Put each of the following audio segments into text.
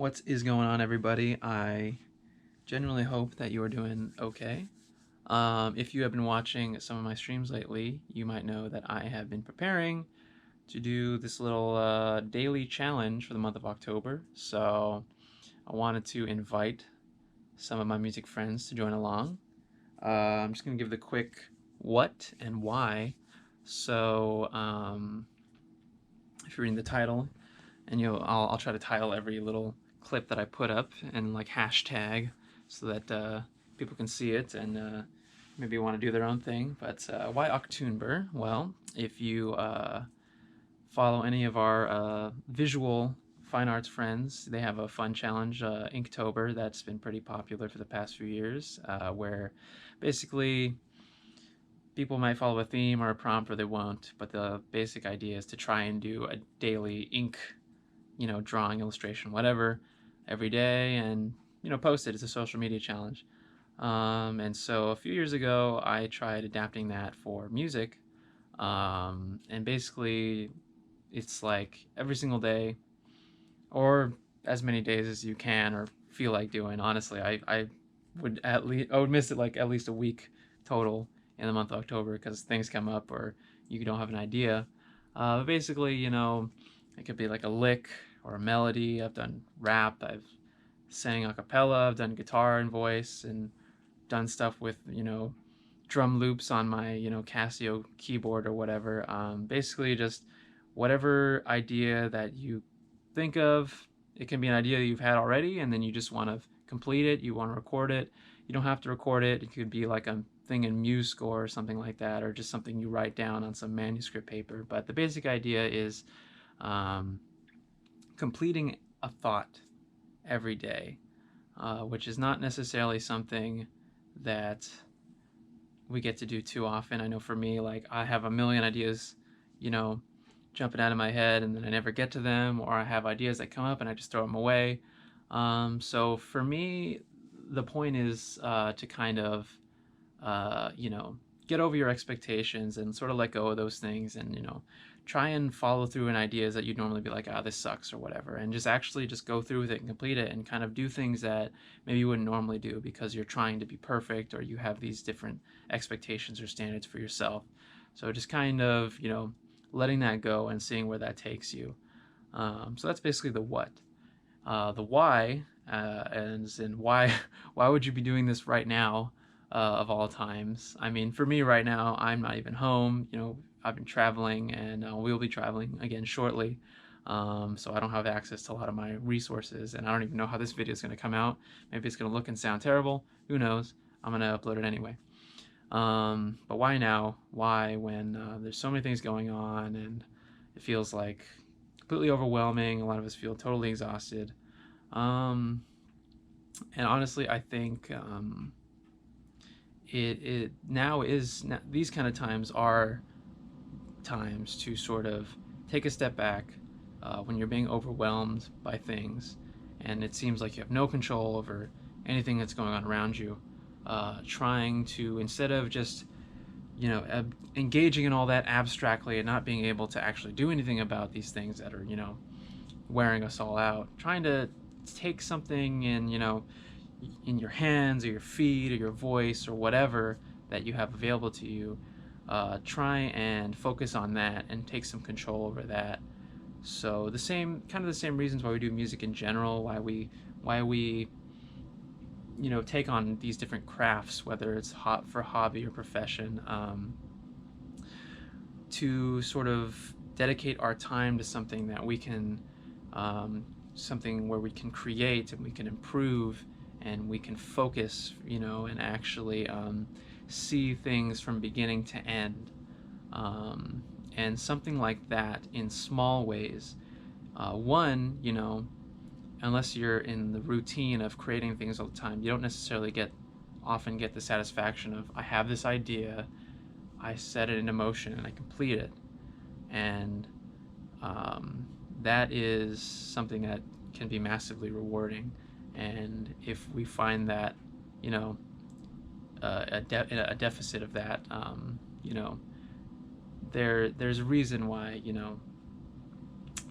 What is going on, everybody? I genuinely hope that you are doing okay. If you have been watching some of my streams lately, you might know that I have been preparing to do this little daily challenge for the month of October. So I wanted to invite some of my music friends to join along. I'm just going to give the quick what and why. So if you're reading the title, and I'll try to title every little clip that I put up and like hashtag so that people can see it and maybe want to do their own thing. But why October? Well, if you follow any of our visual fine arts friends, they have a fun challenge, Inktober, that's been pretty popular for the past few years, where basically people might follow a theme or a prompt or they won't, but the basic idea is to try and do a daily ink, drawing, illustration, whatever, every day, and post it. It's a social media challenge. And so a few years ago, I tried adapting that for music, and basically, it's like every single day, or as many days as you can or feel like doing. Honestly, I would miss it like at least a week total in the month of October because things come up or you don't have an idea. But basically, it could be like a lick or a melody. I've done rap, I've sang a cappella, I've done guitar and voice, and done stuff with, drum loops on my, Casio keyboard or whatever. Basically, just whatever idea that you think of. It can be an idea that you've had already, and then you just want to complete it, you want to record it. You don't have to record it. It could be like a thing in MuseScore or something like that, or just something you write down on some manuscript paper. But the basic idea is um, completing a thought every day, which is not necessarily something that we get to do too often. I know for me, like I have a million ideas, you know, jumping out of my head, and then I never get to them, or I have ideas that come up and I just throw them away. So for me, the point is to kind of, get over your expectations and sort of let go of those things, and try and follow through in ideas that you'd normally be like, ah, this sucks or whatever, and just actually just go through with it and complete it, and kind of do things that maybe you wouldn't normally do because you're trying to be perfect or you have these different expectations or standards for yourself. So just kind of, letting that go and seeing where that takes you. So that's basically the what. The why, and in why why would you be doing this right now, of all times? I mean, for me right now, I'm not even home. I've been traveling, and we'll be traveling again shortly. So I don't have access to a lot of my resources, and I don't even know how this video is going to come out. Maybe it's going to look and sound terrible. Who knows? I'm going to upload it anyway. But why now? Why when there's so many things going on and it feels like completely overwhelming? A lot of us feel totally exhausted. And honestly, I think it now is these kind of times are times to sort of take a step back when you're being overwhelmed by things, and it seems like you have no control over anything that's going on around you. Trying to, instead of just engaging in all that abstractly and not being able to actually do anything about these things that are wearing us all out, trying to take something in your hands or your feet or your voice or whatever that you have available to you, try and focus on that and take some control over that. So the same reasons why we do music in general, why we take on these different crafts, whether it's for hobby or profession, to sort of dedicate our time to something that we can, something where we can create and we can improve and we can focus, and actually see things from beginning to end. And something like that in small ways. One, unless you're in the routine of creating things all the time, you don't necessarily often get the satisfaction of, I have this idea, I set it into motion, and I complete it. And that is something that can be massively rewarding. And if we find that, a deficit of that, there's a reason why,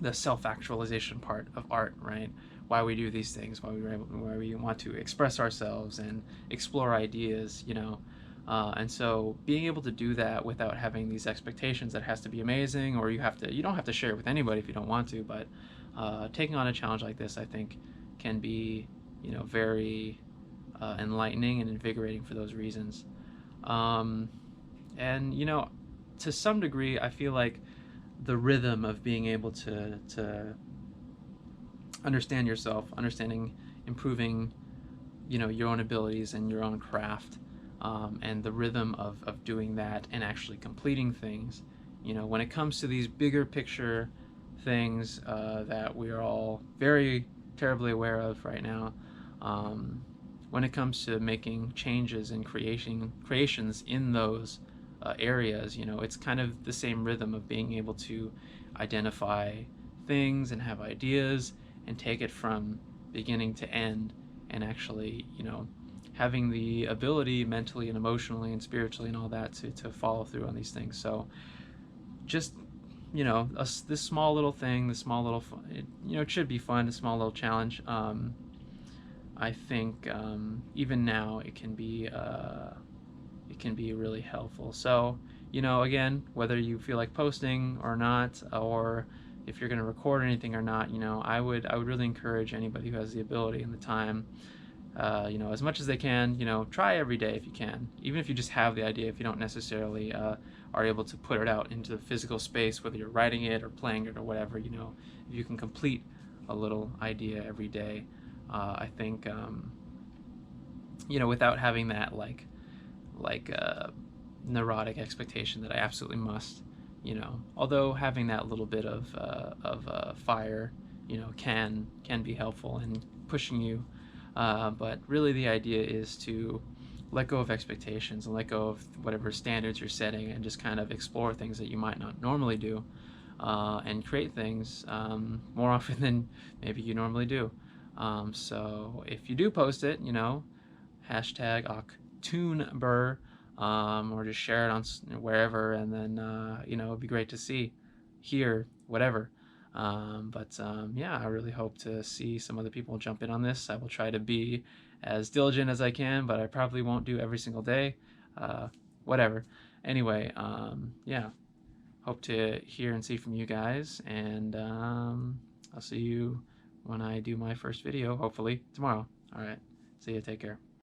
the self-actualization part of art, right? why we do these things, why we want to express ourselves and explore ideas, you know. And so being able to do that without having these expectations that it has to be amazing, or you don't have to share it with anybody if you don't want to, but taking on a challenge like this, I think, can be, you know, very enlightening and invigorating for those reasons. Um, and you know, to some degree, I feel like the rhythm of being able to understand yourself, understanding, improving, you know, your own abilities and your own craft, and the rhythm of doing that and actually completing things. You know, when it comes to these bigger picture things that we are all very terribly aware of right now, um, when it comes to making changes and creations in those areas, you know, it's kind of the same rhythm of being able to identify things and have ideas and take it from beginning to end, and actually, you know, having the ability mentally and emotionally and spiritually and all that to follow through on these things. So just, you know, this small little thing, this small little you know, it should be fun, a small little challenge. I think even now it can be really helpful. So, you know, again, whether you feel like posting or not, or if you're going to record anything or not, you know, I would really encourage anybody who has the ability and the time, you know, as much as they can, you know, try every day if you can, even if you just have the idea, if you don't necessarily are able to put it out into the physical space, whether you're writing it or playing it or whatever, you know, if you can complete a little idea every day, I think, you know, without having that like neurotic expectation that I absolutely must, you know. Although having that little bit of fire, you know, can be helpful in pushing you. But really, the idea is to let go of expectations and let go of whatever standards you're setting, and just kind of explore things that you might not normally do, and create things more often than maybe you normally do. So if you do post it, you know, hashtag Octoonbur, or just share it on wherever, and then you know, it'd be great to see, hear, whatever. Yeah, I really hope to see some other people jump in on this. I will try to be as diligent as I can, but I probably won't do every single day. Whatever. Anyway, yeah, hope to hear and see from you guys, and I'll see you when I do my first video, hopefully tomorrow. All right, see you. Take care.